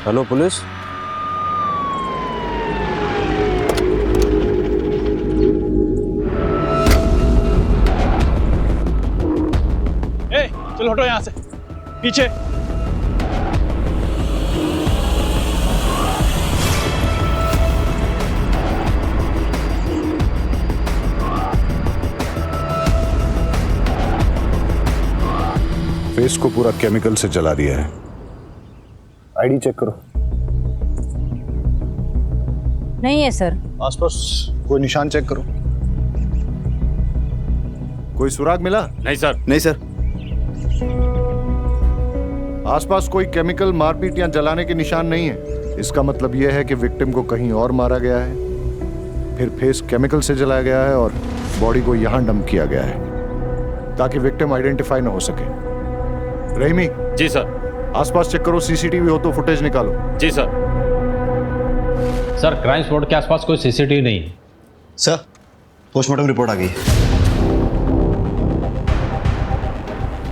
Hello police. चलो हटो यहाँ से, पीछे। फेस को पूरा केमिकल से जला दिया है। आईडी चेक करो। नहीं है सर। आसपास कोई निशान चेक करो। कोई सुराग मिला? नहीं सर। नहीं सर। आसपास कोई केमिकल, मारपीट या जलाने के निशान नहीं है। इसका मतलब यह है कि विक्टिम को कहीं और मारा गया है, फिर फेस केमिकल से जलाया गया है और बॉडी को यहां डंप किया गया है ताकि विक्टिम आइडेंटिफाई न हो सके। रहीमी। जी सर। आसपास चेक करो, सीसीटीवी हो तो फुटेज निकालो। जी सर। सर, क्राइम स्पॉट के आसपास कोई सीसीटीवी नहीं है। सर, पोस्टमार्टम रिपोर्ट आ गई है।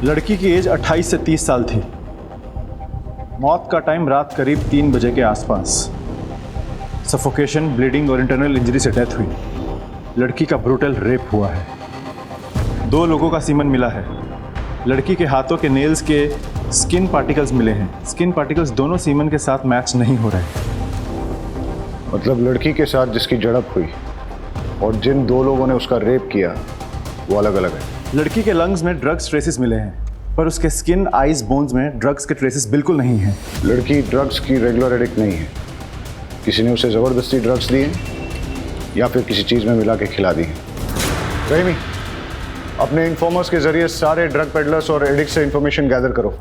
लड़की की एज 28 से 30 साल थी। मौत का टाइम रात करीब 3 बजे के आसपास। सफोकेशन, ब्लीडिंग और इंटरनल इंजरी से डेथ हुई। लड़की का ब्रूटल रेप हुआ है। 2 लोगों का सीमन मिला है। लड़की के हाथों के नेल्स के स्किन पार्टिकल्स मिले हैं। स्किन पार्टिकल्स दोनों सीमन के साथ मैच नहीं हो रहे। मतलब लड़की के साथ जिसकी झड़प हुई और जिन 2 लोगों ने उसका रेप किया वो अलग अलग है। लड़की के लंग्स में ड्रग्स ट्रेसेस मिले हैं, पर उसके स्किन, आइज, बोन्स में ड्रग्स के ट्रेसेस बिल्कुल नहीं हैं। लड़की ड्रग्स की रेगुलर एडिक्ट नहीं है। किसी ने उसे ज़बरदस्ती ड्रग्स दिए या फिर किसी चीज़ में मिला के खिला दी। रहीमी, अपने इन्फॉर्मर्स के जरिए सारे ड्रग पेडलर्स और एडिक्ट से इंफॉर्मेशन गैदर करो।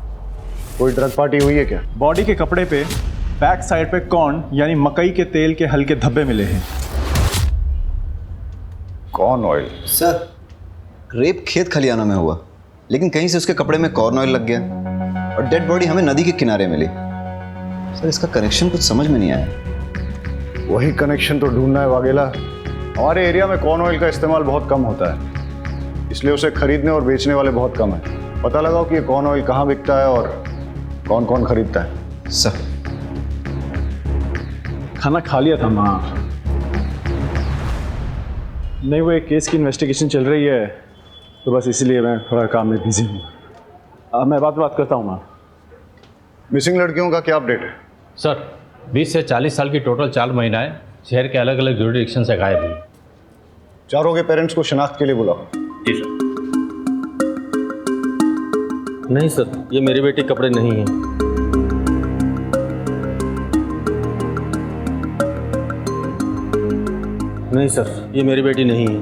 कोई ड्रग पार्टी हुई है क्या? बॉडी के कपड़े पे बैक साइड पे कॉर्न यानी मकई के तेल के हल्के धब्बे मिले हैं। Corn oil? सर, रेप खेत खलियाना में हुआ, लेकिन कहीं से उसके कपड़े में कॉर्न ऑयल लग गया और डेड बॉडी हमें नदी के किनारे मिली। सर, इसका कनेक्शन कुछ समझ में नहीं आया। वही कनेक्शन तो ढूंढना है वाघेला। हमारे एरिया में कॉर्न ऑयल का इस्तेमाल बहुत कम होता है, इसलिए उसे खरीदने और बेचने वाले बहुत कम हैं। पता लगाओ कि ये कॉर्न ऑयल कहाँ बिकता है और कौन कौन खरीदता है। सर, खाना खा लिया था माँ। नहीं, वो एक केस की इन्वेस्टिगेशन चल रही है, तो बस इसलिए मैं थोड़ा काम में बिजी हूँ। मैं बात करता हूँ माँ। मिसिंग लड़कियों का क्या अपडेट है? सर, 20 से 40 साल की टोटल 4 महिलाएं शहर के अलग अलग जुरिडिक्शन से गायब हुई। चारों के पेरेंट्स को शिनाख्त के लिए बुलाओ। जी सर। नहीं सर, ये मेरी बेटी कपड़े नहीं है। नहीं सर, ये मेरी बेटी नहीं है।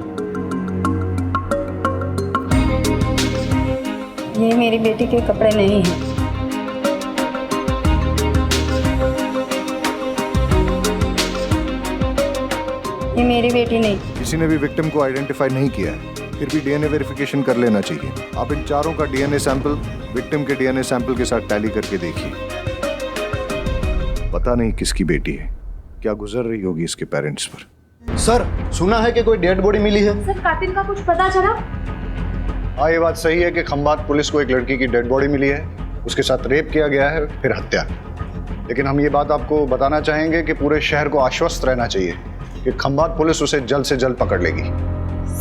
ये मेरी बेटी के कपड़े नहीं हैं। ये मेरी बेटी नहीं। किसी ने भी विक्टिम को आइडेंटिफाई नहीं किया है, फिर भी डीएनए वेरिफिकेशन कर लेना चाहिए। आप इन चारों का डीएनए सैंपल विक्टिम के डीएनए सैंपल के साथ टैली करके देखिए। पता नहीं किसकी बेटी है, क्या गुजर रही होगी इसके पेरेंट्स पर। सर, सुना है कि कोई डेड बॉडी मिली है। सर, कातिल का कुछ पता चला? हाँ, ये बात सही है कि खंबात पुलिस को एक लड़की की डेड बॉडी मिली है, उसके साथ रेप किया गया है, फिर हत्या। लेकिन हम ये बात आपको बताना चाहेंगे कि पूरे शहर को आश्वस्त रहना चाहिए कि खंबात पुलिस उसे जल्द से जल्द पकड़ लेगी।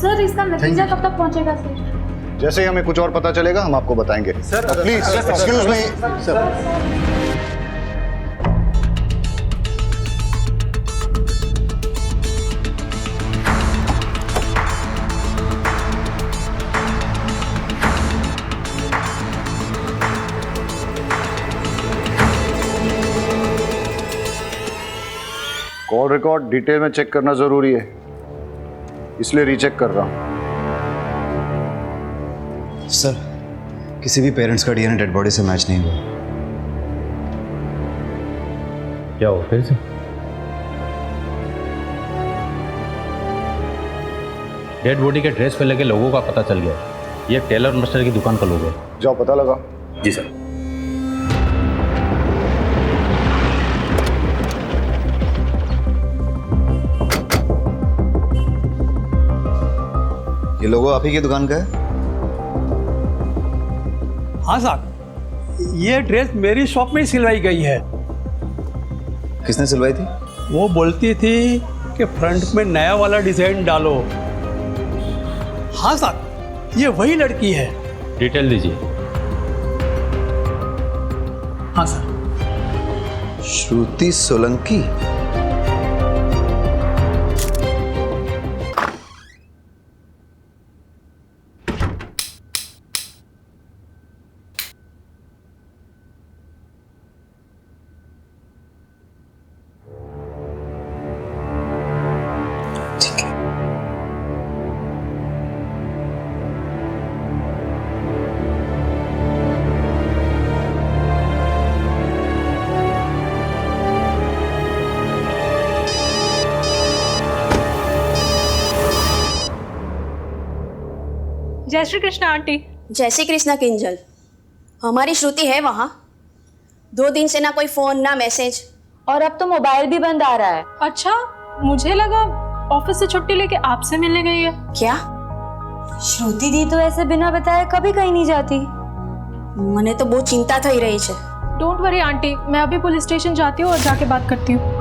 सर, इसका नतीजा कब तक पहुंचेगा सर? जैसे ही हमें कुछ और पता चलेगा हम आपको बताएंगे। Sir, please excuse me sir. Call record detail में चेक करना जरूरी है, इसलिए रीचेक कर रहा हूं। सर, किसी भी पेरेंट्स का डीएनए डेड बॉडी से मैच नहीं हुआ। क्या हो फिर से? डेड बॉडी के ड्रेस पे लगे लोगों का पता चल गया। ये टेलर मास्टर की दुकान का लोग है। जाओ पता लगा। जी सर। ये लोगो आप ही की दुकान का है? हाँ साहब, ये ड्रेस मेरी शॉप में ही सिलवाई गई है। किसने सिलवाई थी? वो बोलती थी कि फ्रंट में नया वाला डिजाइन डालो। हाँ सर, ये वही लड़की है। डिटेल दीजिए। हाँ सर। श्रुति सोलंकी। जय श्री कृष्णा आंटी। जय श्री कृष्णा किंजल। हमारी श्रुति है वहाँ। 2 दिन से ना कोई फोन ना मैसेज। और अब तो मोबाइल भी बंद आ रहा है। अच्छा, मुझे लगा ऑफिस से छुट्टी लेके आपसे मिलने गई है। क्या? श्रुति दी तो ऐसे बिना बताए कभी कहीं नहीं जाती। मने तो बहुत चिंता थई रही है। डोंट वरी आंटी, मैं अभी पुलिस स्टेशन जाती हूँ और जाके बात करती हूँ।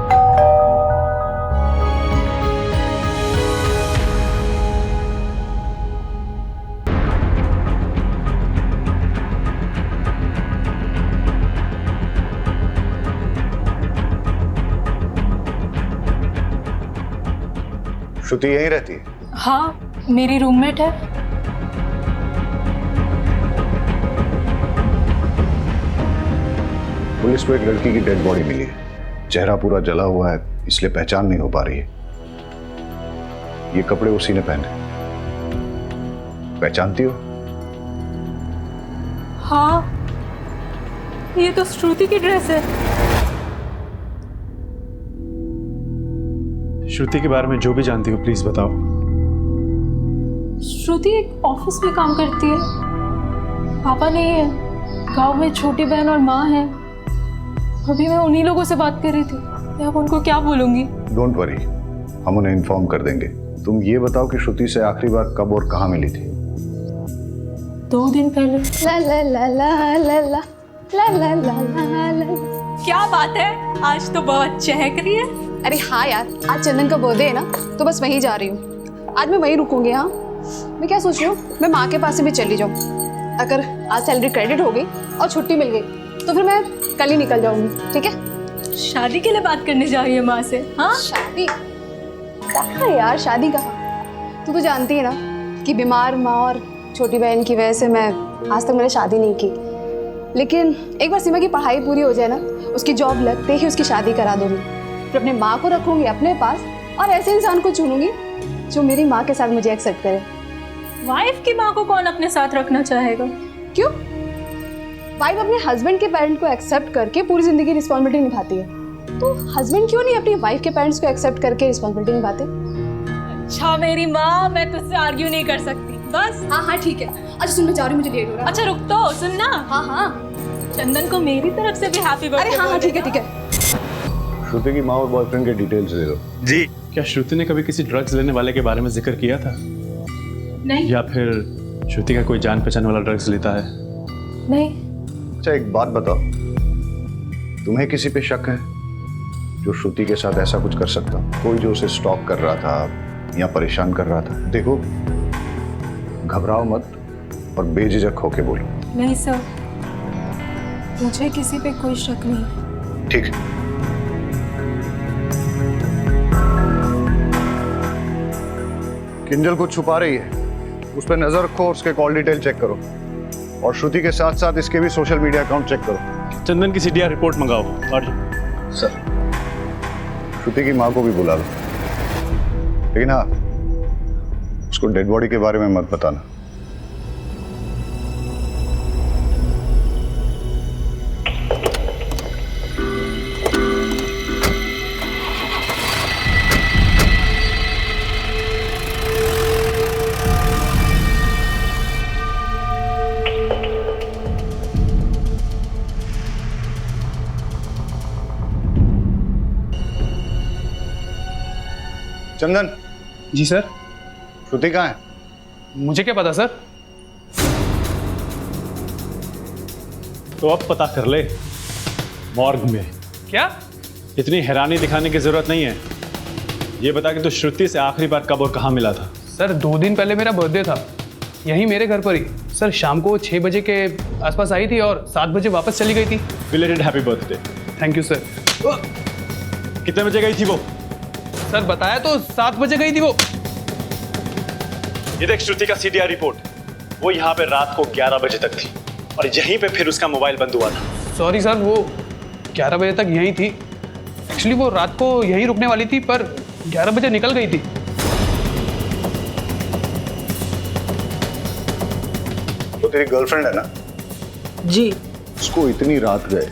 श्रुति यहीं रहती है? हाँ, मेरी रूममेट है। पुलिस को एक लड़की की डेड बॉडी मिली है। चेहरा पूरा जला हुआ है, इसलिए पहचान नहीं हो पा रही है। ये कपड़े उसी ने पहने। पहचानती हो? हाँ, ये तो श्रुति की ड्रेस है। श्रुति के बारे में जो भी जानती हो प्लीज बताओ। श्रुति एक ऑफिस में काम करती है। पापा नहीं है, गांव में छोटी बहन और माँ है। अभी मैं उन्हीं लोगों से बात कर रही थी। मैं अब उनको क्या बोलूंगी? डोंट वरी, हम उन्हें इन्फॉर्म कर देंगे। तुम ये बताओ कि श्रुति से आखिरी बार कब और कहाँ मिली थी? 2 दिन पहले। ला ला ला ला ला ला ला ला ला ला ला। क्या बात है, आज तो बहुत चहक रही है। अरे हाँ यार, आज चंदन का बर्थडे है ना, तो बस वहीं जा रही हूँ। आज मैं वहीं रुकूंगी। हाँ, मैं क्या सोच रही हूँ, मैं माँ के पास से भी चली जाऊँ। अगर आज सैलरी क्रेडिट हो गई और छुट्टी मिल गई तो फिर मैं कल ही निकल जाऊंगी। ठीक है? शादी के लिए बात करने जा रही है माँ से? हाँ, शादी कहाँ यार, शादी कहाँ? तू तो जानती है ना कि बीमार माँ और छोटी बहन की वजह से मैं आज तक मैंने शादी नहीं की। लेकिन एक बार सीमा की पढ़ाई पूरी हो जाए ना, उसकी जॉब लगते ही उसकी शादी करा दूंगी। फिर अपने माँ को रखूंगी अपने पास और ऐसे इंसान को चुनूंगी जो मेरी माँ के साथ मुझे एक्सेप्ट करे। वाइफ की माँ को कौन अपने साथ रखना चाहेगा? क्यों? वाइफ अपने हस्बैंड के पेरेंट को एक्सेप्ट करके पूरी जिंदगी रिस्पॉन्सिबिलिटी निभाती है, तो हस्बैंड क्यों नहीं अपनी वाइफ के पेरेंट्स को एक्सेप्ट करके रिस्पॉन्सिबिलिटी निभाते? अच्छा मेरी माँ, मैं तुझसे आर्ग्यू नहीं कर सकती। बस हाँ हाँ ठीक है। अच्छा सुन, मैं जा रही हूँ, मुझे लेट हो रहा है। अच्छा रुक तो, सुनना। हाँ हाँ। चंदन को मेरी तरफ से भी हैप्पी बर्थडे। अरे हाँ हाँ ठीक है ठीक है। श्रुति की माँ और बॉयफ्रेंड के डिटेल्स दे दो। जी। क्या श्रुति ने कभी किसी ड्रग्स लेने वाले के बारे में जिक्र किया था? नहीं। या फिर श्रुति का कोई जान पहचान वाला ड्रग्स लेता है? नहीं। अच्छा एक बात बताओ, तुम्हें किसी पे शक है जो श्रुति के साथ ऐसा कुछ कर सकता? कोई जो उसे स्टॉक कर रहा था या परेशान कर रहा था? देखो, घबराओ मत और बेझिझक होके बोलो। नहीं सर, मुझे किसी पे कोई शक नहीं। ठीक है। किंजल कुछ छुपा रही है, उस पर नजर रखो, उसके कॉल डिटेल चेक करो और श्रुति के साथ साथ इसके भी सोशल मीडिया अकाउंट चेक करो। चंदन की सीडीआर रिपोर्ट मंगाओ। और सर, श्रुति की माँ को भी बुला लो, लेकिन हाँ, उसको डेड बॉडी के बारे में मत बताना। चंदन। जी सर। श्रुति कहाँ है? मुझे क्या पता सर। तो अब पता कर ले, मॉर्ग में। क्या? इतनी हैरानी दिखाने की जरूरत नहीं है। ये बता कि तू श्रुति से आखिरी बार कब और कहाँ मिला था? सर 2 दिन पहले मेरा बर्थडे था, यहीं मेरे घर पर ही। सर शाम को 6 बजे के आसपास आई थी और 7 बजे वापस चली गई थी। Belated happy birthday. Thank you sir. कितने बजे गई थी वो? सर बताया तो 7 बजे गई थी वो। ये देख श्रुति का CDR रिपोर्ट, वो यहाँ पे रात को 11 बजे तक थी और यहीं पे फिर उसका मोबाइल बंद हुआ था। सॉरी सर, वो 11 बजे तक यहीं थी। एक्चुअली वो रात को यहीं रुकने वाली थी पर 11 बजे निकल गई थी। तो तेरी गर्लफ्रेंड है ना? जी। उसको इतनी रात गए,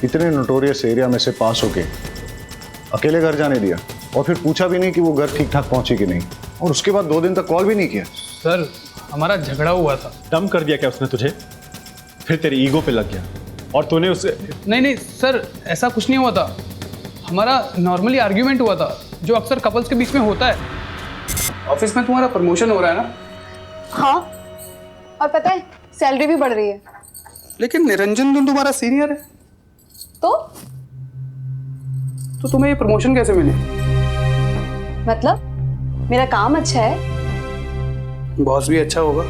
इतने नोटोरियस एरिया में से पास होके अकेले घर जाने दिया और फिर पूछा भी नहीं कि वो घर ठीक ठाक पहुंची कि नहीं, और उसके बाद 2 दिन तक कॉल भी नहीं किया। सर हमारा झगड़ा हुआ था। डम कर दिया क्या उसने तुझे? फिर तेरी ईगो पे लग गया और तूने उसे... नहीं सर, ऐसा कुछ नहीं हुआ था। हमारा नॉर्मली आर्ग्यूमेंट हुआ था, जो अक्सर कपल्स के बीच में होता है। ऑफिस में तुम्हारा प्रमोशन हो रहा है ना? हाँ, और पता है सैलरी भी बढ़ रही है। लेकिन निरंजन तुम तुम्हारा सीनियर है, तो तुम्हें ये प्रमोशन कैसे मिली? मतलब मेरा काम अच्छा है। बॉस भी अच्छा होगा।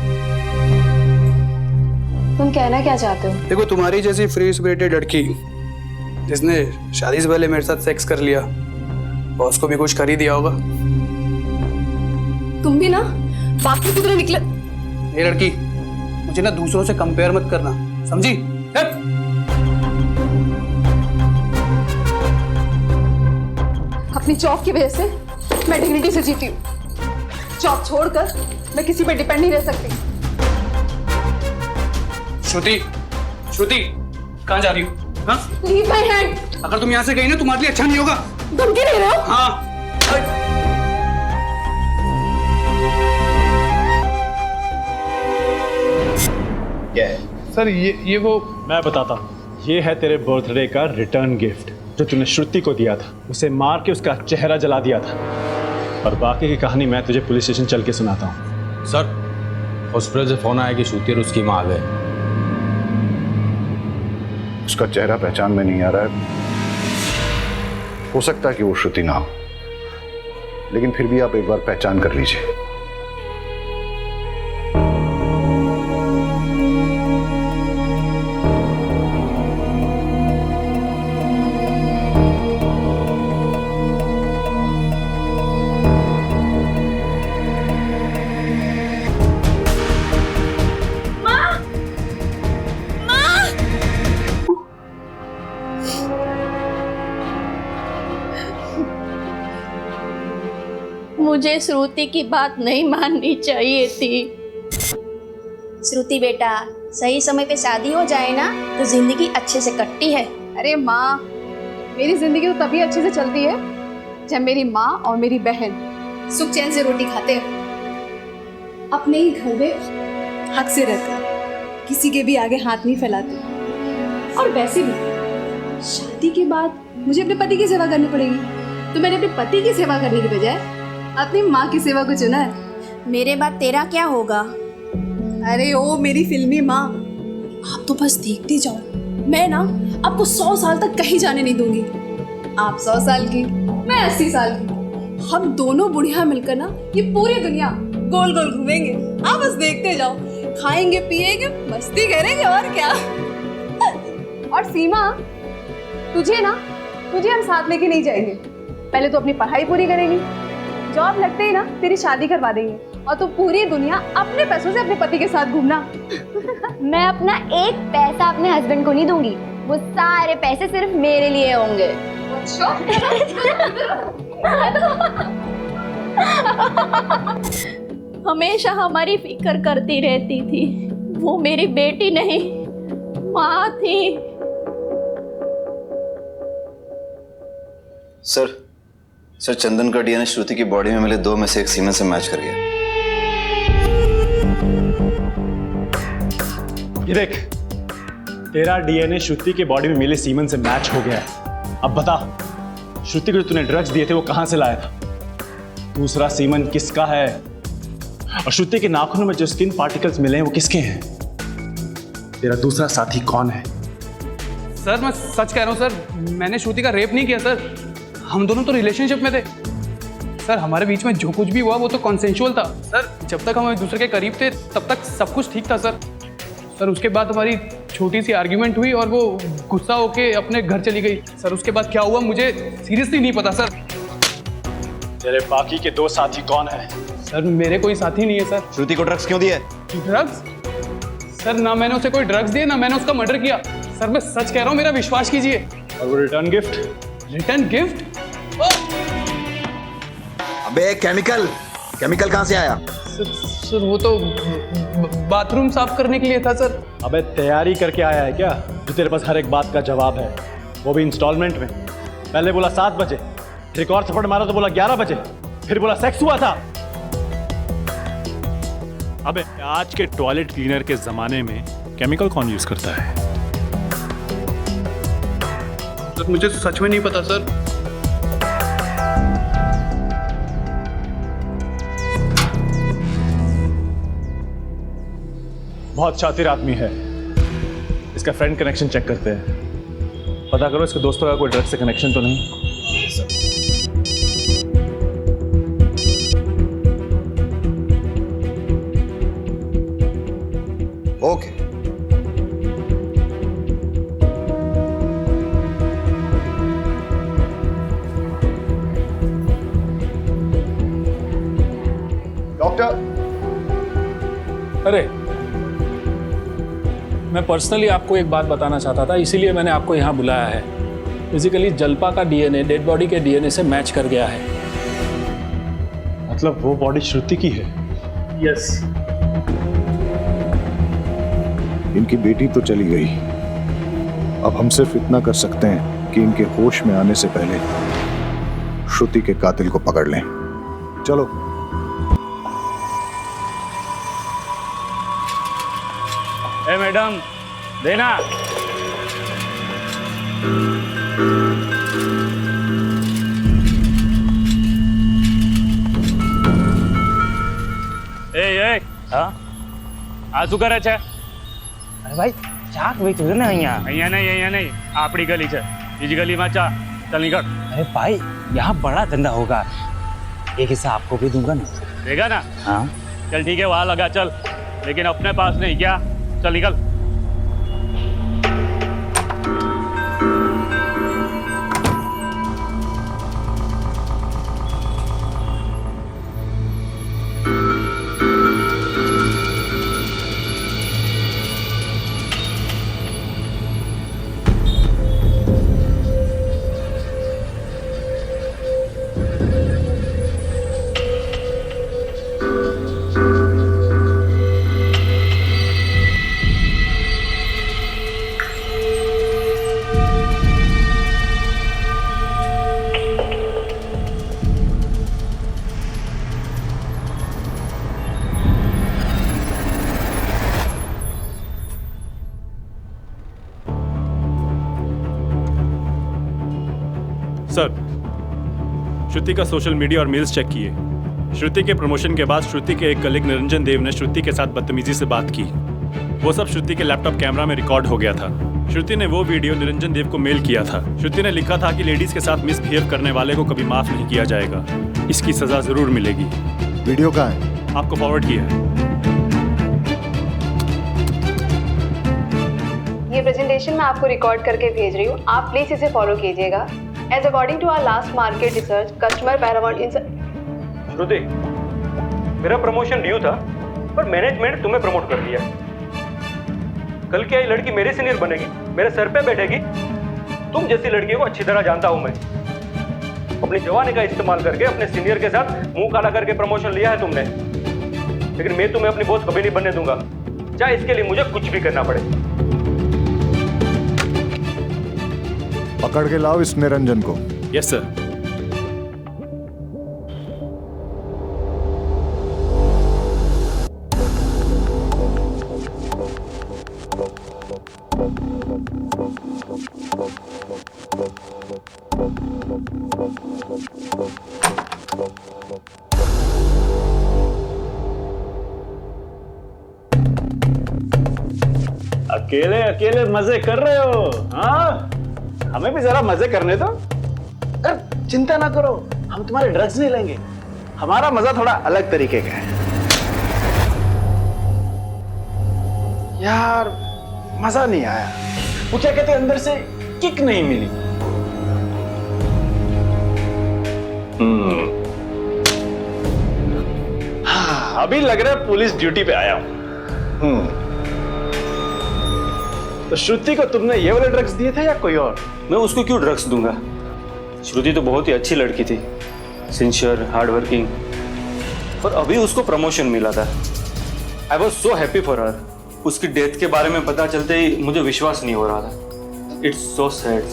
तुम कहना क्या चाहते हो? देखो, तुम्हारी जैसी फ्री स्पिरिटेड लड़की जिसने शादी से पहले मेरे साथ सेक्स कर लिया, बॉस को भी कुछ कर ही दिया होगा। तुम भी ना बाकी की तरह निकले। ये लड़की, मुझे ना दूसरों से कंपेयर मत करना, समझी? अपनी जॉब की वजह से मैं डिग्निटी से जीती हूँ। जॉब छोड़कर मैं किसी पे डिपेंड नहीं रह सकती। श्रुति, श्रुति, कहाँ जा रही हो? हाँ? Leave my hand. अगर तुम यहाँ से गई ना, तुम्हारे लिए अच्छा नहीं होगा। धमकी दे रहे हो? हाँ। क्या है सर ये वो... मैं बताता हूँ। ये है तेरे बर्थडे का रिटर्न गिफ्ट जो तूने श्रुति को दिया था। उसे मार के उसका चेहरा जला दिया था, और बाकी की कहानी मैं तुझे पुलिस स्टेशन चल के सुनाता हूँ। सर, हॉस्पिटल से फोन आया कि श्रुति और उसकी माँ आ गए। उसका चेहरा पहचान में नहीं आ रहा है। हो सकता है कि वो श्रुति ना हो, लेकिन फिर भी आप एक बार पहचान कर लीजिए। मुझे श्रुति की बात नहीं माननी चाहिए थी। श्रुति बेटा, सही समय पे शादी हो जाए ना तो जिंदगी अच्छे से कटती है। अरे माँ, मेरी जिंदगी तो तभी अच्छे से चलती है जब मेरी माँ और मेरी बहन सुख चैन से रोटी खाते हैं, अपने ही घर में हक से रहते हैं, किसी के भी आगे हाथ नहीं फैलाते। और वैसे भी शादी के बाद मुझे अपने पति की सेवा करनी पड़ेगी, तो मैंने अपने पति की सेवा करने की बजाय अपनी माँ की सेवा को चुना है। मेरे बाद तेरा क्या होगा? अरे ओ मेरी फिल्मी माँ, आप तो बस देखते जाओ। मैं ना आपको 100 साल तक कहीं जाने नहीं दूंगी। आप 100 साल की, मैं 80 साल की। हम दोनों बुढ़िया मिलकर ना ये पूरी दुनिया गोल गोल घूमेंगे। आप बस देखते जाओ, खाएंगे पिएंगे मस्ती करेंगे, और क्या। और सीमा, तुझे हम साथ लेके नहीं जाएंगे। पहले तो अपनी पढ़ाई पूरी करेंगी, जॉब लगते ही ना तेरी शादी करवा देंगे, और तू पूरी दुनिया अपने पैसों से अपने पति के साथ घूमना। मैं अपना एक पैसा अपने हस्बैंड को नहीं दूंगी, वो सारे पैसे सिर्फ मेरे लिए होंगे। हमेशा हमारी फिक्र करती रहती थी। वो मेरी बेटी नहीं, माँ थी। सर, चंदन का डीएनए श्रुति की बॉडी में मिले 2 में से एक सीमेन से मैच कर गया। ये देख, तेरा डीएनए श्रुति की बॉडी में मिले सीमेन से मैच हो गया है। अब बता, श्रुति को जो तूने ड्रग्स दिए थे वो कहां से लाया था? दूसरा सीमेन किसका है? और श्रुति के नाखूनों में जो स्किन पार्टिकल्स मिले हैं वो किसके हैं? तेरा दूसरा साथी कौन है? सर मैं सच कह रहा हूँ सर, मैंने श्रुति का रेप नहीं किया सर। हम दोनों तो रिलेशनशिप में थे सर। हमारे बीच में जो कुछ भी हुआ वो तो कॉन्सेंशुअल था सर। जब तक हम एक दूसरे के करीब थे तब तक सब कुछ ठीक था सर। सर उसके बाद हमारी छोटी सी आर्ग्यूमेंट हुई और वो गुस्सा होके अपने घर चली गई सर। उसके बाद क्या हुआ मुझे सीरियसली नहीं पता सर। तेरे बाकी के 2 साथी कौन है? सर मेरे कोई साथी नहीं है सर। श्रुति को ड्रग्स क्यों दिया? ड्रग्स? सर ना मैंने उसे कोई ड्रग्स दिए ना मैंने उसका मर्डर किया सर। मैं सच कह रहा हूँ, मेरा विश्वास कीजिए। और वो रिटर्न गिफ्ट? Return gift? अबे केमिकल कहाँ से आया? सर वो तो बाथरूम साफ करने के लिए था सर। अबे तैयारी करके आया है क्या जो तेरे पास हर एक बात का जवाब है, वो भी इंस्टॉलमेंट में? पहले बोला 7 बजे, फिर एक और थप्पड़ मारा तो बोला 11 बजे, फिर बोला सेक्स हुआ था। अबे आज के टॉयलेट क्लीनर के जमाने में केमिकल कौन यूज करता है? सर मुझे सच में नहीं पता सर। बहुत शातिर आदमी है। इसका फ्रेंड कनेक्शन चेक करते हैं, पता करो इसके दोस्तों का कोई ड्रग्स से कनेक्शन तो नहीं। ओके। डॉक्टर, अरे मैं पर्सनली आपको एक बात बताना चाहता था, इसीलिए मैंने आपको यहाँ बुलाया है। फिजिकली जल्पा का डीएनए डेड बॉडी के डीएनए से मैच कर गया है। मतलब वो बॉडी श्रुति की है? यस। इनकी बेटी तो चली गई, अब हम सिर्फ इतना कर सकते हैं कि इनके होश में आने से पहले श्रुति के कातिल को पकड़ लें। चलो। ए मैडम, देना। ए हाँ આ શું કરે છે? અરે ભાઈ ચાક વેચું છે ને અહીંયા અહીંયા નહીં આપણી ગલી છે, બીજી ગલીમાં ચા. चल निकल। अरे भाई यहाँ बड़ा धंधा होगा, एक हिस्सा आपको भी दूंगा ना। देगा ना? हाँ चल ठीक है, वहाँ लगा चल, लेकिन अपने पास नहीं। क्या? चल निकल। सर, श्रुति का सोशल मीडिया और मेल्स चेक किए। श्रुति के प्रमोशन के बाद श्रुति के एक कलीग निरंजन देव ने श्रुति के साथ बदतमीजी से बात की। वो सब श्रुति के लैपटॉप कैमरा में रिकॉर्ड हो गया था। श्रुति ने वो वीडियो निरंजन देव को मेल किया था। श्रुति ने लिखा था कि लेडीज के साथ मिसबिहेव करने वाले को कभी माफ नहीं किया जाएगा, इसकी सजा जरूर मिलेगी। वीडियो कहाँ है? आपको फॉरवर्ड किया है। ये प्रेजेंटेशन मैं आपको रिकॉर्ड करके भेज रही हूँ, आप प्लीज इसे फॉलो कीजिएगा। As according to our last market research, customer paramount in श्रुति, मेरा प्रमोशन ड्यू था पर मैनेजमेंट तुम्हें प्रमोट कर दिया। कल क्या ये लड़की मेरे सीनियर बनेगी, मेरे सर पे बैठेगी? तुम जैसी लड़की को अच्छी तरह जानता हूं मैं। अपनी जवानी का इस्तेमाल करके अपने सीनियर के साथ मुंह काला करके प्रमोशन लिया है तुमने, लेकिन मैं तुम्हें अपनी बॉस कभी नहीं बनने दूंगा, चाहे इसके लिए मुझे कुछ भी करना पड़े। पकड़ के लाओ इस निरंजन को। Yes sir. अकेले अकेले मजे कर रहे हो? हाँ, हमें भी जरा मजे करने दो। चिंता ना करो, हम तुम्हारे ड्रग्स नहीं लेंगे। हमारा मजा थोड़ा अलग तरीके का है। यार मजा नहीं आया। वो क्या कहते हैं, अंदर से किक नहीं मिली। हाँ, अभी लग रहा है पुलिस ड्यूटी पे आया हूं। तो श्रुति को तुमने ये वाले ड्रग्स दिए थे या कोई और? मैं उसको क्यों ड्रग्स दूंगा? श्रुति तो बहुत ही अच्छी लड़की थी, सिंसियर, हार्ड वर्किंग, और अभी उसको प्रमोशन मिला था। I was so happy for her. उसकी डेथ के बारे में पता चलते ही मुझे विश्वास नहीं हो रहा था। It's so sad.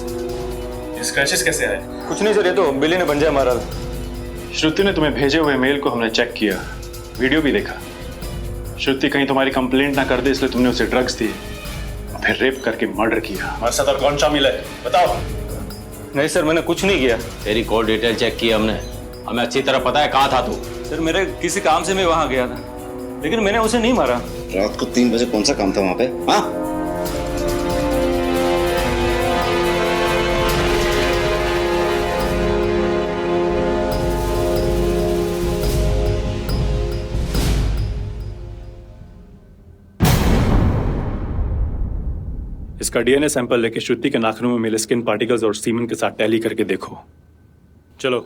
स्क्रैचेस कैसे आए? कुछ नहीं सर, ये तो बिल्ली ने पंजा मारा था। श्रुति ने तुम्हें भेजे हुए मेल को हमने चेक किया, वीडियो भी देखा। श्रुति कहीं तुम्हारी कंप्लेंट ना कर दे इसलिए तुमने उसे ड्रग्स दिए, फिर रेप करके मर्डर किया। हमारे साथ और कौन शामिल है बताओ? नहीं सर, मैंने कुछ नहीं किया। तेरी कॉल डिटेल चेक की हमने, हमें अच्छी तरह पता है कहाँ था तू। सर मेरे किसी काम से मैं वहां गया था, लेकिन मैंने उसे नहीं मारा। रात को 3 बजे कौन सा काम था वहां पे? हाँ, इसका डीएनए सैंपल लेके श्रुति के नाखूनों में मिले स्किन पार्टिकल्स और सीमेन के साथ टैली करके देखो। चलो।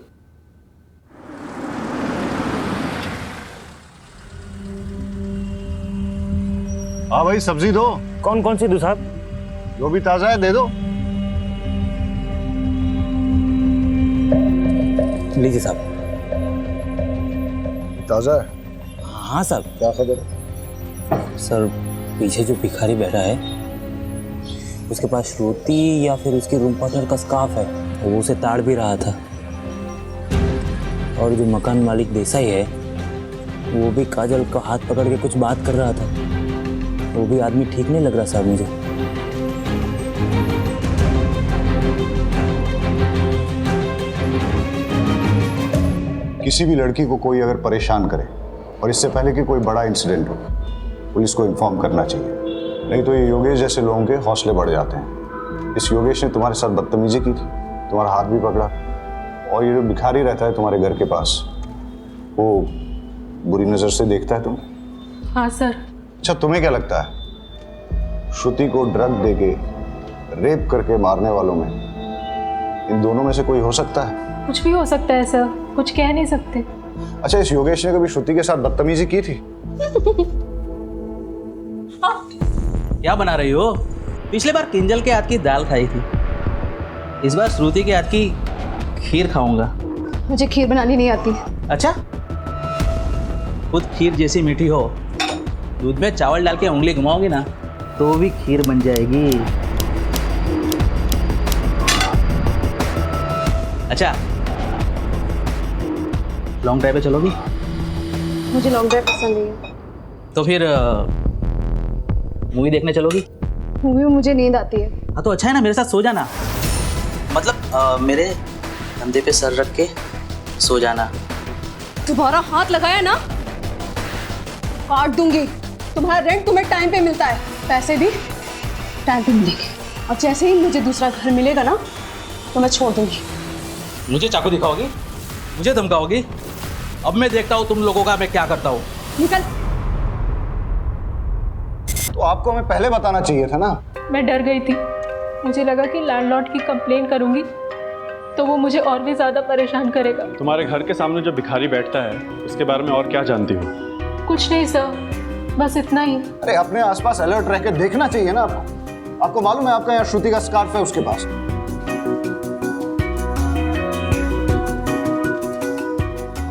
हाँ भाई, सब्जी दो। कौन कौन सी दूँ साहब? जो भी ताजा है दे दो। लीजिए साहब। ताजा है? हाँ साहब। क्या खबर? सर, पीछे जो भिखारी बैठा है उसके पास श्रुति या फिर उसकी रूम पार्टनर का स्कार्फ है, वो उसे ताड़ भी रहा था। और जो मकान मालिक देसाई है वो भी काजल का हाथ पकड़ के कुछ बात कर रहा था। वो भी आदमी ठीक नहीं लग रहा साहब मुझे। किसी भी लड़की को कोई अगर परेशान करे और इससे पहले कि कोई बड़ा इंसिडेंट हो, पुलिस को इन्फॉर्म करना चाहिए, नहीं तो ये योगेश जैसे लोगों के हौसले बढ़ जाते हैं। इस योगेश ने तुम्हारे साथ बदतमीजी की थी, तुम्हारा हाथ भी पकड़ा, और ये जो भिखारी रहता है तुम्हारे घर के पास, वो बुरी नज़र से देखता है तुम्हें। हाँ सर। अच्छा, तुम्हें क्या लगता है श्रुति को ड्रग देके रेप करके मारने वालों में इन दोनों में से कोई हो सकता है? कुछ भी हो सकता है सर, कुछ कह नहीं सकते। अच्छा, इस योगेश ने कभी श्रुति के साथ बदतमीजी की थी? क्या बना रही हो? पिछले बार किंजल के हाथ की दाल खाई थी, इस बार श्रुति के हाथ की खीर खाऊंगा। मुझे खीर बनानी नहीं आती। अच्छा, खुद खीर जैसी मीठी हो, दूध में चावल डाल के उंगली घुमाओगी ना तो भी खीर बन जाएगी। अच्छा, लॉन्ग ड्राइव पे चलोगी? मुझे लॉन्ग ड्राइव पसंद नहीं है। तो फिर मूवी देखने चलोगी? मूवी में मुझे नींद आती है। हाँ तो अच्छा है ना, मेरे साथ सो जाना। मतलब मेरे कंधे पे सर रख के सो जाना। तुम्हारा हाथ लगाया ना काट दूंगी। तुम्हारा रेंट तुम्हें टाइम पे मिलता है, पैसे भी टाइम पे मिलेंगे, और जैसे ही मुझे दूसरा घर मिलेगा ना तो मैं छोड़ दूंगी। मुझे चाकू दिखाओगी? मुझे धमकाओगी? अब मैं देखता हूँ तुम लोगों का मैं क्या करता हूँ। निकल। तो आपको हमें पहले बताना चाहिए था ना। मैं डर गई थी, मुझे लगा कि लैंडलॉर्ड की कंप्लेन करूंगी तो वो मुझे और भी ज्यादा परेशान करेगा। तुम्हारे घर के सामने जो भिखारी बैठता है उसके बारे में और क्या जानती हो? कुछ नहीं सर, बस इतना ही। अरे अपने आसपास अलर्ट रह के देखना चाहिए ना आपको। आपको मालूम है आपका यहाँ श्रुति का स्कार्फ है उसके पास।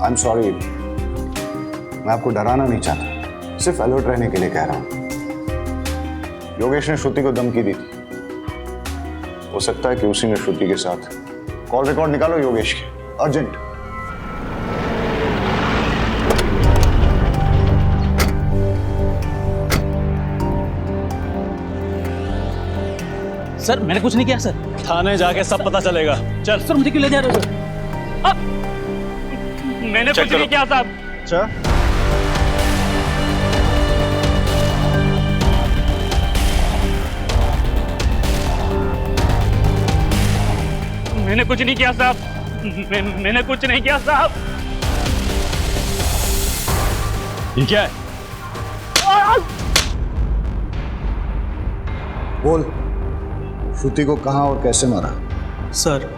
आई एम सॉरी, मैं आपको डराना नहीं चाहता, सिर्फ अलर्ट रहने के लिए कह रहा हूं। योगेश ने श्रुति को धमकी दी थी, हो सकता है कि उसी ने श्रुति के साथ। कॉल रिकॉर्ड निकालो योगेश के, अर्जेंट। सर मैंने कुछ नहीं किया सर। थाने जाके सब पता चलेगा। चल। सर मुझे क्यों ले जा रहे हो सर? मैंने कुछ नहीं किया साहब। अच्छा, मैंने कुछ नहीं किया साहब, मैंने कुछ नहीं किया साहब। ये क्या है? बोल, श्रुति को कहाँ और कैसे मारा? सर,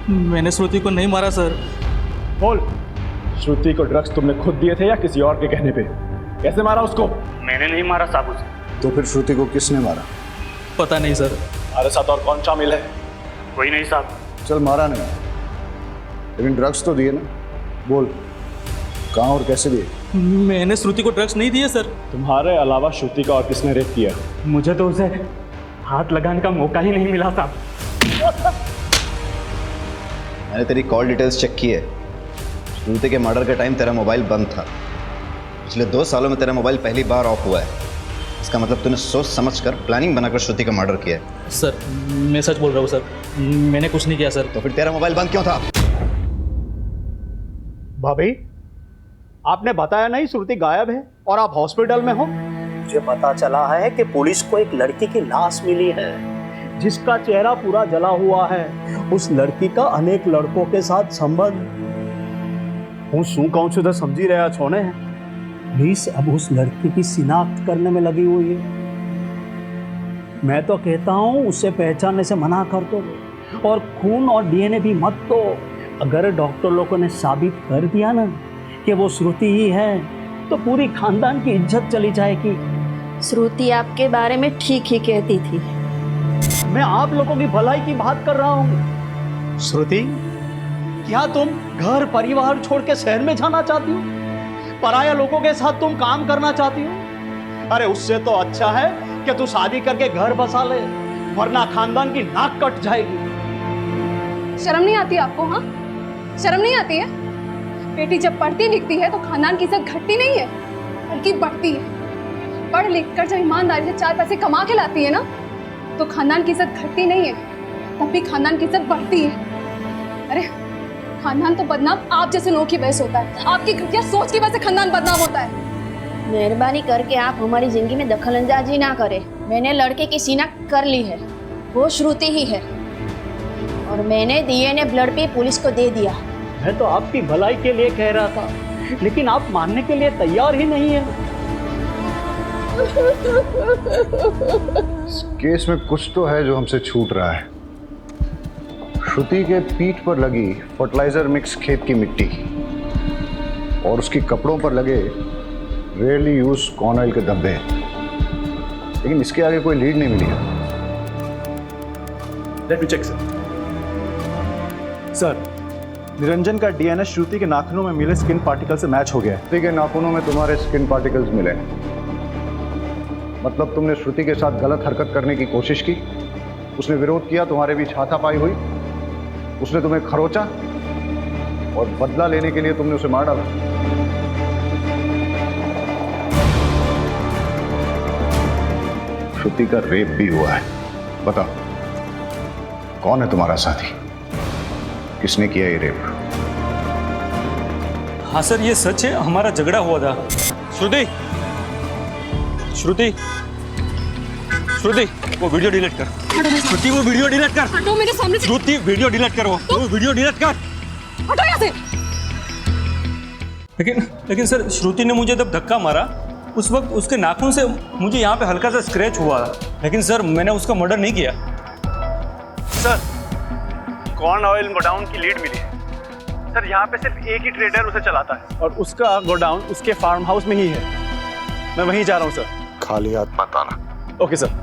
मैंने श्रुति को नहीं मारा सर। बोल, श्रुति को ड्रग्स तुमने खुद दिए थे या किसी और के कहने पे? कैसे मारा उसको? मैंने नहीं मारा साहब उसे। तो फिर श्रुति को किसने मारा? पता नहीं सर। अरे साथ और कौन शामिल है? कोई नहीं साहब। चल मारा नहीं, लेकिन ड्रग्स तो दिए ना। बोल, कहाँ और कैसे दिए? मैंने श्रुति को ड्रग्स नहीं दिए सर। तुम्हारे अलावा श्रुति का और किसने रेप किया? मुझे तो उसे हाथ लगाने का मौका ही नहीं मिला साहब। मैंने तेरी कॉल डिटेल्स चेक की है। श्रुति के मर्डर के टाइम तेरा मोबाइल बंद था। पिछले 2 सालों में तेरा मोबाइल पहली बार ऑफ हुआ है। इसका मतलब तूने सोच समझकर प्लानिंग बनाकर श्रुति का मर्डर किया है। सर, मैं सच बोल रहा हूँ सर, मैंने कुछ नहीं किया सर। तो फिर तेरा मोबाइल बंद क्यों था? भाभी, आपने बताया नहीं श्रुति गायब है और आप हॉस्पिटल में हो? मुझे पता चला है कि पुलिस को एक लड़की की लाश मिली है जिसका चेहरा पूरा जला हुआ है। उस लड़की का अनेक लड़कों के साथ संबंध। હું શું કહું છું તો સમજી રહ્યા છો ને? पुलिस अब उस लड़की की शिनाख्त करने में लगी हुई है। मैं तो कहता हूँ उसे पहचानने से मना कर दो और खून और डीएनए भी मत दो। अगर डॉक्टर लोगों ने साबित कर दिया ना कि वो श्रुति ही है तो पूरी खानदान की इज्जत चली जाएगी। श्रुति आपके बारे में ठीक ही कहती थी। मैं आप लोगों की भलाई की बात कर रहा हूँ। श्रुति, क्या तुम घर परिवार छोड़ के शहर में जाना चाहती हो? पराया लोगों के साथ तुम काम करना चाहती हो? अरे उससे तो अच्छा है कि तू शादी करके घर बसा ले, वरना खानदान की नाक कट जाएगी। शर्म नहीं आती आपको? हाँ, शर्म नहीं आती है? बेटी जब पढ़ती लिखती है तो खानदान की इज्जत घटती नहीं है बल्कि बढ़ती है। पढ़ लिख कर जब ईमानदारी से 4 पैसे कमा के लाती है ना तो खानदान की इज्जत घटती नहीं है, तब भी खानदान की इज्जत बढ़ती है। अरे खानदान तो बदनाम आप जैसे लोगों की वजह से होता है। आपकी घटिया सोच की वजह से खानदान बदनाम होता है। मेहरबानी करके आप हमारी जिंदगी में दखलंदाजी ना करें। मैंने लड़के की शिनाख्त कर ली है, वो श्रुति ही है और मैंने डीएनए ब्लड पे पुलिस को दे दिया। मैं तो आपकी भलाई के लिए कह रहा था, लेकिन आप मानने के लिए तैयार ही नहीं है। इस केस में कुछ तो है जो हमसे छूट रहा है। श्रुति के पीठ पर लगी फर्टिलाइजर मिक्स खेत की मिट्टी और उसके कपड़ों पर लगे रेयरली यूज कॉर्न ऑयल के धब्बे, लेकिन इसके आगे कोई लीड नहीं मिली है। Let me check sir. Niranjan का डीएनए श्रुति के नाखूनों में मिले स्किन पार्टिकल से मैच हो गया है। श्रुति के नाखूनों में तुम्हारे स्किन पार्टिकल्स मिले, मतलब तुमने श्रुति के साथ गलत हरकत करने की कोशिश की, उसने विरोध किया, तुम्हारे बीच हाथापाई हुई, उसने तुम्हें खरोचा और बदला लेने के लिए तुमने उसे मार डाला। श्रुति का रेप भी हुआ है। बताओ, कौन है तुम्हारा साथी? किसने किया ये रेप? हाँ सर, ये सच है, हमारा झगड़ा हुआ था। श्रुति, श्रुति, श्रुति, वो वीडियो डिलीट कर। श्रुति, वो वीडियो डिलीट कर। हटो मेरे सामने से। श्रुति, वीडियो डिलीट कर, वो वीडियो डिलीट कर। हटो यहाँ से। लेकिन सर, श्रुति ने मुझे जब धक्का मारा उस वक्त उसके नाखून से मुझे यहाँ पे हल्का सा स्क्रैच हुआ था, लेकिन सर मैंने उसका मर्डर नहीं किया। सर, कॉर्न ऑयल गोडाउन की लीड मिली है। सर, यहाँ पे सिर्फ एक ही ट्रेडर उसे चलाता है और उसका गोडाउन उसके फार्म हाउस में ही है। मैं वहीं जा रहा हूँ सर। खाली हाथ मत आना। Okay sir.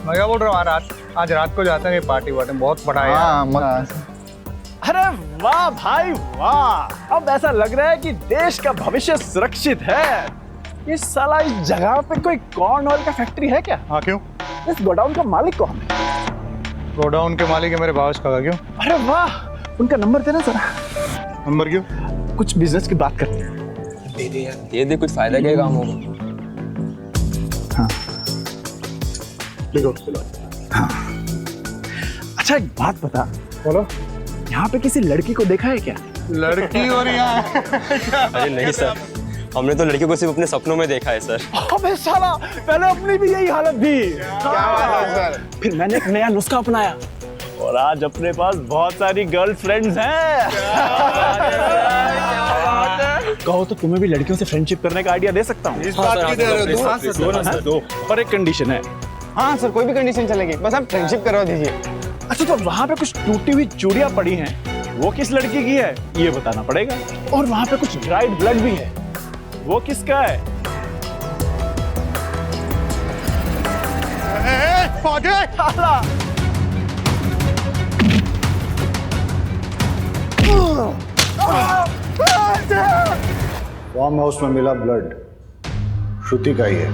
मैं क्या बोल रहा हूँ, आज रात को जाते हैं पार्टी वार्टी, बहुत बड़ा है। हाँ, मत। अरे वाह भाई वाह, अब ऐसा लग रहा है कि देश का भविष्य सुरक्षित है। इस साला इस जगह पे कोई कॉर्न ऑयल का फैक्ट्री है क्या? हाँ, क्यों? इस गोडाउन का मालिक कौन है? गोडाउन के मालिक है मेरे बाबा का। क्यों? अरे वाह, उनका नंबर देना जरा। नंबर क्यों? कुछ बिजनेस की बात करते हैं। दे दे यार, दे दे, कुछ फायदा क्या काम होगा। हाँ देखो हाँ। अच्छा एक बात बता, बोलो, यहाँ पे किसी लड़की को देखा है क्या? लड़की और यहाँ अरे नहीं सर, हमने तो लड़कियों को सिर्फ अपने सपनों में देखा है सर। अबे साला, पहले अपनी भी यही हालत थी। क्या बात है सर? फिर मैंने एक नया नुस्खा अपनाया और आज अपने पास बहुत सारी गर्लफ्रेंड्स हैं। कहो तो तुम्हें भी लड़कियों से फ्रेंडशिप करने का आइडिया दे सकता हूँ। इस बात की दे रहे हो? दो, पर एक कंडीशन है। हाँ सर, कोई भी कंडीशन चलेगी, बस आप फ्रेंडशिप करवा दीजिए। अच्छा तो वहाँ पे कुछ टूटी हुई चूड़ियाँ पड़ी हैं, वो किस लड़की की है ये बताना पड़ेगा। और वहाँ पे कुछ ड्राइड ब्लड भी है, वो किसका है? फार्म हाउस में मिला ब्लड श्रुति का ही है।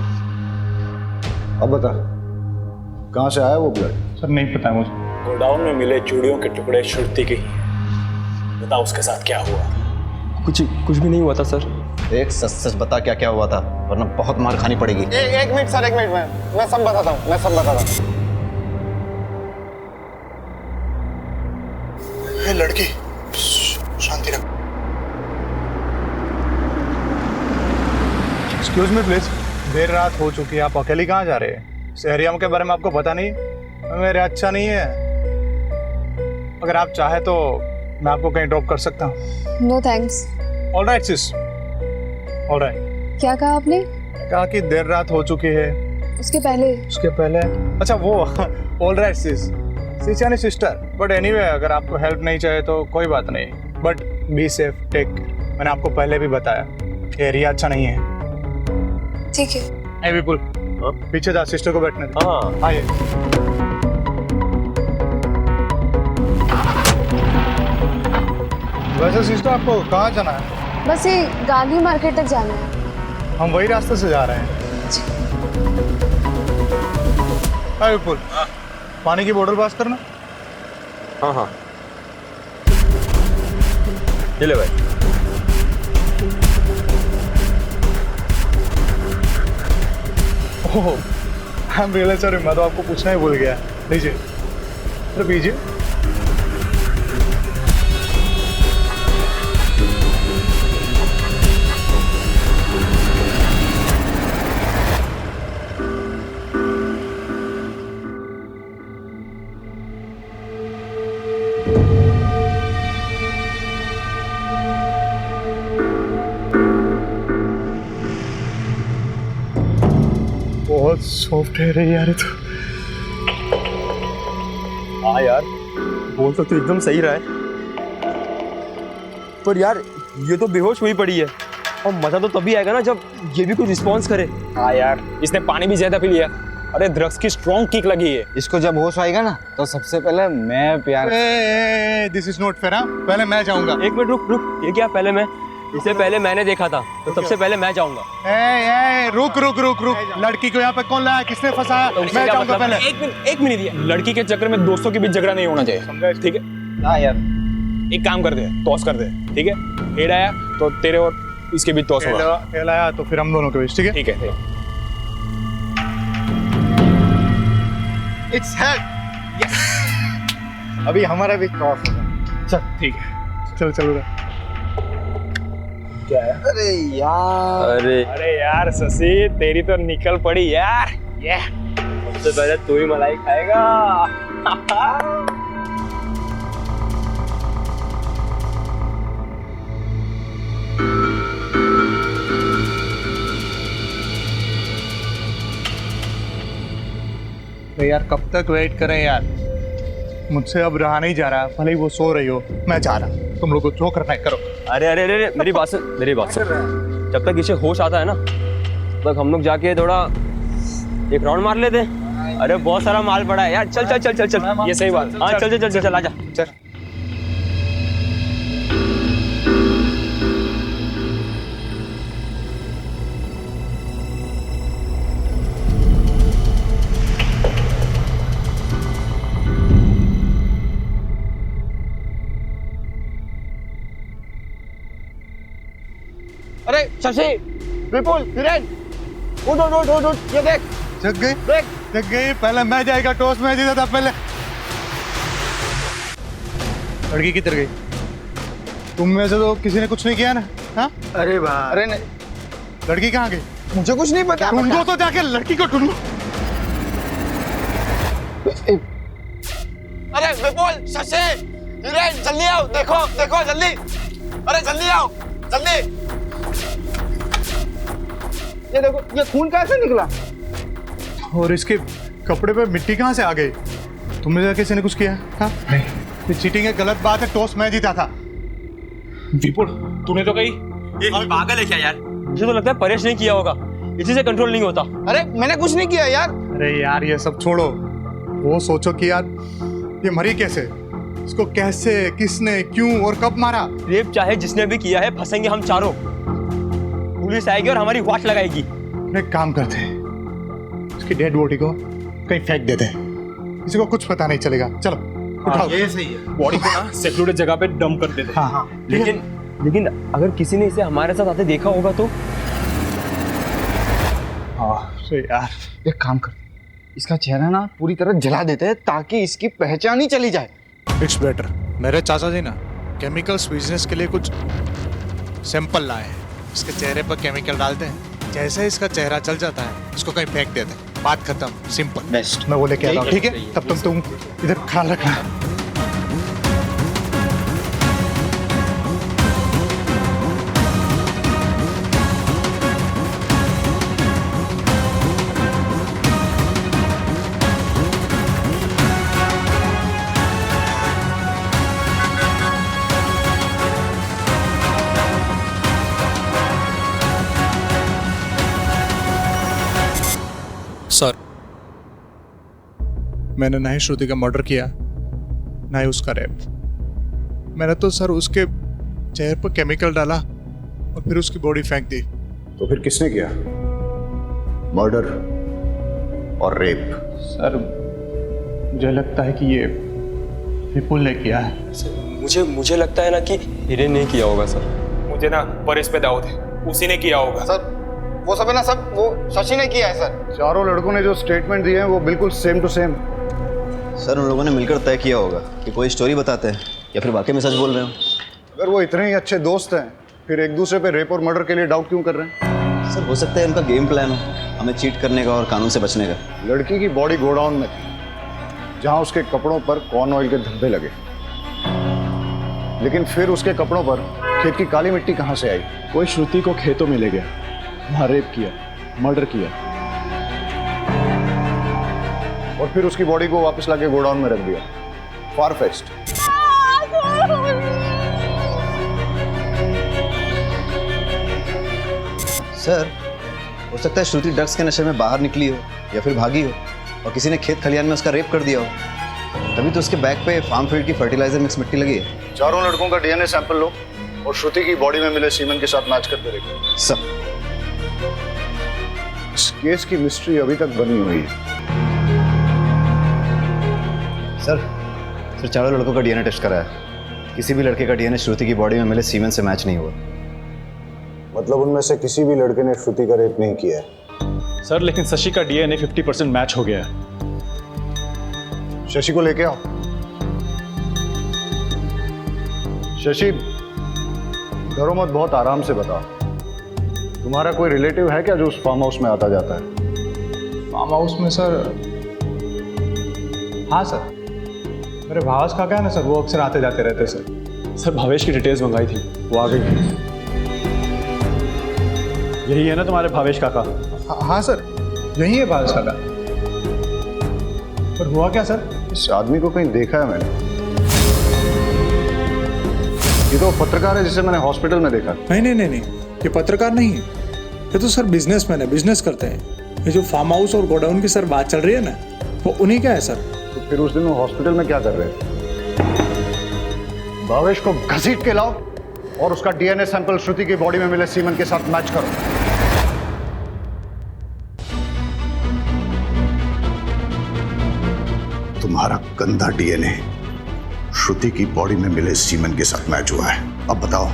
अब बता, कहाँ से आया वो ब्लड? सर नहीं पता मुझे। गोडाउन में मिले चूड़ियों के टुकड़े श्रुति के ही हैं। बताओ उसके साथ क्या हुआ? कुछ भी नहीं हुआ था सर। एक सच सच बता क्या क्या हुआ था, वरना बहुत मार खानी पड़ेगी। एक मिनट सर, एक मिनट, मैं सब बताता हूँ, मैं सब बताता हूँ। ये लड़की शांति रख। एक्सक्यूज मी प्लीज, देर रात हो चुकी है, आप अकेले कहाँ जा रहे हैं? इस एरिया के बारे में आपको पता नहीं? मेरे अच्छा नहीं है। अगर आप चाहे तो मैं आपको कहीं ड्रॉप कर सकता हूँ। No thanks. Alright sis, alright. क्या कहा आपने? कहा कि देर रात हो चुकी है। उसके पहले? उसके पहले अच्छा वो ऑलराइट सिस, सिस यानी सिस्टर। बट एनीवे, अगर आपको हेल्प नहीं चाहिए तो कोई बात नहीं, बट बी सेफ, टेक। मैंने आपको पहले भी बताया एरिया अच्छा नहीं है। ठीक है। ए विपुल, पीछे जा, सिस्टर को बैठने दे। हाँ आइए। वैसे सिस्टर आपको कहाँ जाना है? बस ये गांधी मार्केट तक जाना है। हम वही रास्ते से जा रहे हैं। हाँ विपुल, पानी की बोतल पास करना। हाँ हाँ, ये ले भाई। ओह, आई एम रियली सॉरी, मैं तो आपको पूछना ही भूल गया। लीजिए, तो पीजिए। बहुत सॉफ्ट है रे यार तो। हाँ यार, बोल तो एकदम सही रहा है, पर यार ये तो बेहोश हुई पड़ी है, और मजा तो तभी आएगा ना जब ये भी कुछ रिस्पॉन्स करे। हाँ यार, इसने पानी भी ज्यादा पी लिया। अरे ड्रग्स की स्ट्रॉन्ग किक लगी है। इसको जब होश आएगा ना, तो सबसे पहले मैं प्यार। This is not fair. पहले मैं जाऊंगा। एक मिनट रुक, ये क्या पहले मैं? इसे पहले मैंने देखा था, तो सबसे पहले मैं जाऊंगा। रुक, लड़की को यहाँ पे कौन लाया, किसने फंसाया? मैं जाऊंगा पहले। एक मिनट ये लड़की के चक्कर में दोस्तों के बीच झगड़ा नहीं होना चाहिए, ठीक है? हाँ यार, एक काम कर दे, टॉस कर दे, ठीक है? हेड आया तो तेरे और इसके बीच टॉस होगा। हेड आया तो फिर हम दोनों के बीच, ठीक है? ठीक है। Its head. यस, अभी हमारा भी टॉस होगा। चल ठीक है, चल। क्या है? अरे यार शशि, तेरी तो निकल पड़ी यार। ये सबसे पहले तू ही मलाई खाएगा। तो यार कब तक वेट करें यार? मुझसे अब रहा नहीं जा रहा, भले ही वो सो रही हो, मैं जा रहा। तुम लोग को जो करना है करो। अरे मेरी बात सुन। जब तक इसे होश आता है ना, तब तक हम लोग जाके थोड़ा एक राउंड मार लेते हैं। अरे बहुत सारा माल पड़ा है यार, चल। ये सही बात। हाँ चल आजा। चल। अरे शशि, विपुल, हिरेन, उठ, ये देख। जग गए? देख गई, पहले मैं जाएगा, टॉस में जीता था पहले। लड़की किधर गई? तुम में से तो किसी ने कुछ नहीं किया ना? हाँ? अरे भाई, अरे नहीं, लड़की कहाँ गई? मुझे कुछ नहीं पता। ढूंढो तो जाके, लड़की को ढूंढो। अरे विपुल, शशि, हिरेन, जल्दी आओ, देखो देखो जल्दी, अरे जल्दी आओ, जल्दी। ये देखो, ये खून कैसे निकला? और इसके कपड़े पे मिट्टी कहाँ से आ गई? तुमने से किसी ने कुछ किया? हाँ? ये चीटिंग है, गलत बात है, टॉस मैं जीता था। विपुल, तूने तो कही ये पागल है क्या यार? मुझे तो लगता है परेश नहीं किया होगा, इसी से कंट्रोल नहीं होता। अरे मैंने कुछ नहीं किया यार। अरे यार ये सब छोड़ो, वो सोचो कि यार ये मरी कैसे, इसको कैसे, किसने, क्यों और कब मारा? रेप चाहे जिसने भी किया है, फंसेंगे हम चारों। पुलिस आएगी और हमारी वाट लगाएगी। एक काम करते हैं, इसकी डेड बॉडी को कहीं फेंक देते हैं, किसी को कुछ पता नहीं चलेगा। चलो उठाओ। ये सही है। बॉडी को ना सेक्लूडेड जगह पे डंप कर देते। हाँ हाँ। लेकिन अगर किसी ने इसे हमारे साथ आते देखा होगा तो? हाँ सही यार, एक काम कर, इसका चेहरा ना पूरी तरह जला देते हैं ताकि इसकी पहचान ही चली जाए। It's better. मेरे चाचा जी ना केमिकल्स बिजनेस के लिए कुछ सैंपल लाए हैं, इसके चेहरे पर केमिकल डालते हैं, जैसे इसका चेहरा चल जाता है इसको कहीं फेंक देते हैं, बात खत्म, सिंपल। बेस्ट। मैं वो लेके आता हूँ, ठीक है? तब तक तुम इधर ख्याल रखना। सर, मैंने ना ही श्रुति का मर्डर किया, ना ही उसका रेप। मैंने तो सर उसके चेहरे पर केमिकल डाला और फिर उसकी बॉडी फेंक दी। तो फिर किसने किया? मर्डर और रेप? सर मुझे लगता है कि ये विपुल ने किया है। मुझे लगता है ना कि हिरेन ने किया होगा सर। मुझे ना परेश पे दाऊद है, उसी ने किया होगा सर। वो सब है ना, सब वो शशि ने किया है सर। चारों लड़कों ने जो स्टेटमेंट दिए हैं वो बिल्कुल सेम टू सेम। सर उन लोगों ने मिलकर तय किया होगा कि कोई स्टोरी बताते हैं या फिर वाकई में सच बोल रहे हो। अगर वो इतने ही अच्छे दोस्त हैं फिर एक दूसरे पे रेप और मर्डर के लिए डाउट क्यों कर रहे हैं? सर हो सकता है उनका गेम प्लान हो, हमें चीट करने का और कानून से बचने का। लड़की की बॉडी गोडाउन में थी जहां उसके कपड़ों पर कॉर्न ऑयल के धब्बे लगे, लेकिन फिर उसके कपड़ों पर खेत की काली मिट्टी कहां से आई? कोई श्रुति को खेतों में ले गया, वहां रेप किया, मर्डर किया और फिर उसकी बॉडी को वापस लाके गोडाउन में रख दिया। फार-फेच्ड। सर हो सकता है श्रुति ड्रग्स के नशे में बाहर निकली हो या फिर भागी हो और किसी ने खेत खलियान में उसका रेप कर दिया हो, तभी तो उसके बैग पे फार्म फील्ड की फर्टिलाइजर मिक्स मिट्टी लगी है। चारों लड़कों का डीएनए सैंपल लो और श्रुति की बॉडी में मिले सीमेंट के साथ मैच करके देखो। सब इस केस की मिस्ट्री अभी तक बनी हुई है। सर चारों लड़कों का डीएनए टेस्ट कराया, किसी भी लड़के का डीएनए श्रुति की बॉडी में मिले सीमेंट से मैच नहीं हुआ। मतलब उनमें से किसी भी लड़के ने श्रुति का रेप नहीं किया है। सर लेकिन शशि का डीएनए 50% मैच हो गया है। शशि को लेके आओ। शशि डरो मत, बहुत आराम से बताओ। तुम्हारा कोई रिलेटिव है क्या जो उस फार्म हाउस में आता जाता है? फार्म हाउस में सर? हाँ सर, मेरे भावेश काका है ना सर, वो अक्सर आते जाते रहते सर। सर भावेश की डिटेल्स मंगाई थी, वो आ गई। यही है ना तुम्हारे भावेश काका? हाँ सर, यही है भावेश काका। पर हुआ क्या सर? इस आदमी को कहीं देखा है मैंने। ये तो पत्रकार है जिसे मैंने हॉस्पिटल में देखा। नहीं, ये पत्रकार नहीं है, ये तो सर बिजनेसमैन है, बिजनेस करते हैं। ये जो फार्म हाउस और गोडाउन की सर बात चल रही है ना, वो उन्हीं का है सर। तो फिर उस दिन वो हॉस्पिटल में क्या कर रहे थे? भावेश को घसीट के लाओ और उसका डीएनए सैंपल श्रुति की बॉडी में मिले सीमेंट के साथ मैच करो। तुम्हारा गंदा डीएनए श्रुति की बॉडी में मिले सीमेंट के साथ मैच हुआ है। अब बताओ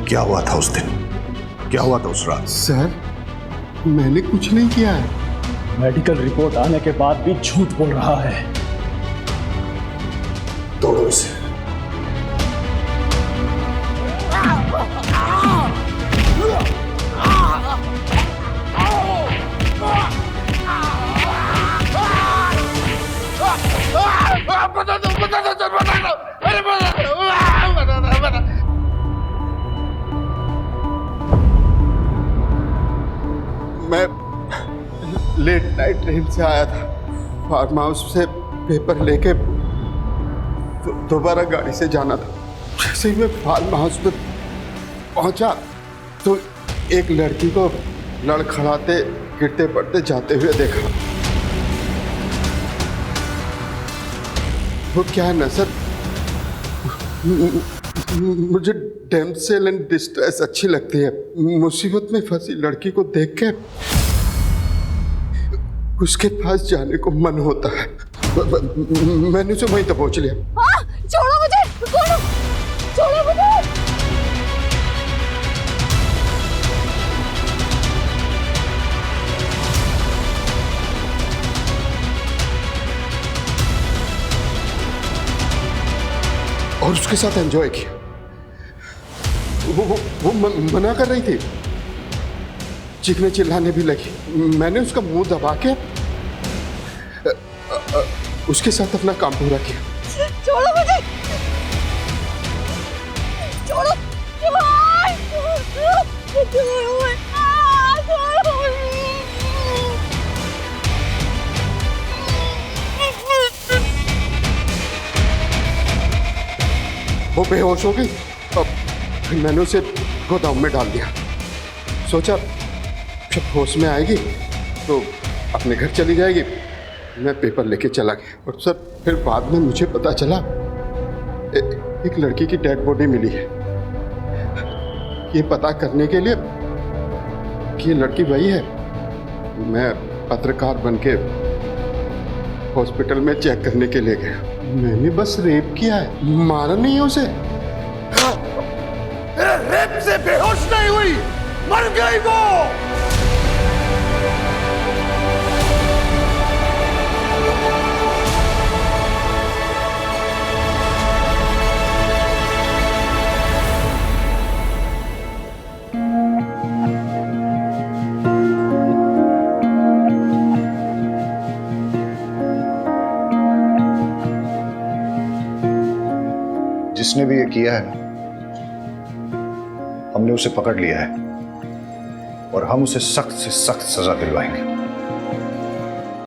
क्या हुआ था उस दिन, क्या हुआ था उस रात? सर मैंने कुछ नहीं किया है, मेडिकल रिपोर्ट आने के बाद भी झूठ बोल रहा है। तोड़ो इसे। मैं लेट नाइट ट्रेन से आया था, फार्म हाउस से पेपर लेके दोबारा गाड़ी से जाना था। जैसे ही मैं फार्म हाउस पे पहुंचा तो एक लड़की को लड़खड़ाते गिरते पड़ते जाते हुए देखा। वो क्या है ना सर, मुझे डैमसेल एंड डिस्ट्रेस अच्छी लगती है। मुसीबत में फंसी लड़की को देख के उसके पास जाने को मन होता है। मैंने उसे वहीं तक पहुंच लिया। हाँ, छोड़ो मुझे, छोड़ो मुझे। और उसके साथ एंजॉय किया। वो मना कर रही थी, चीखने चिल्लाने भी लगी। मैंने उसका मुंह दबा के उसके साथ अपना काम पूरा किया। छोड़ो मुझे, छोड़ो, वो बेहोश हो गई। अब फिर मैंने उसे गोदाम में डाल दिया। सोचा जब होश में आएगी तो अपने घर चली जाएगी। मैं पेपर लेके चला गया और सर फिर बाद में मुझे पता चला एक लड़की की डेड बॉडी मिली है। ये पता करने के लिए कि ये लड़की वही है, मैं पत्रकार बनके हॉस्पिटल में चेक करने के लिए गया। मैंने बस रेप किया है, मारा नहीं है उसे। रेप से बेहोश नहीं हुई, मर गई वो। जिसने भी ये किया है हमने उसे पकड़ लिया है और हम उसे सख्त से सख्त सजा दिलवाएंगे।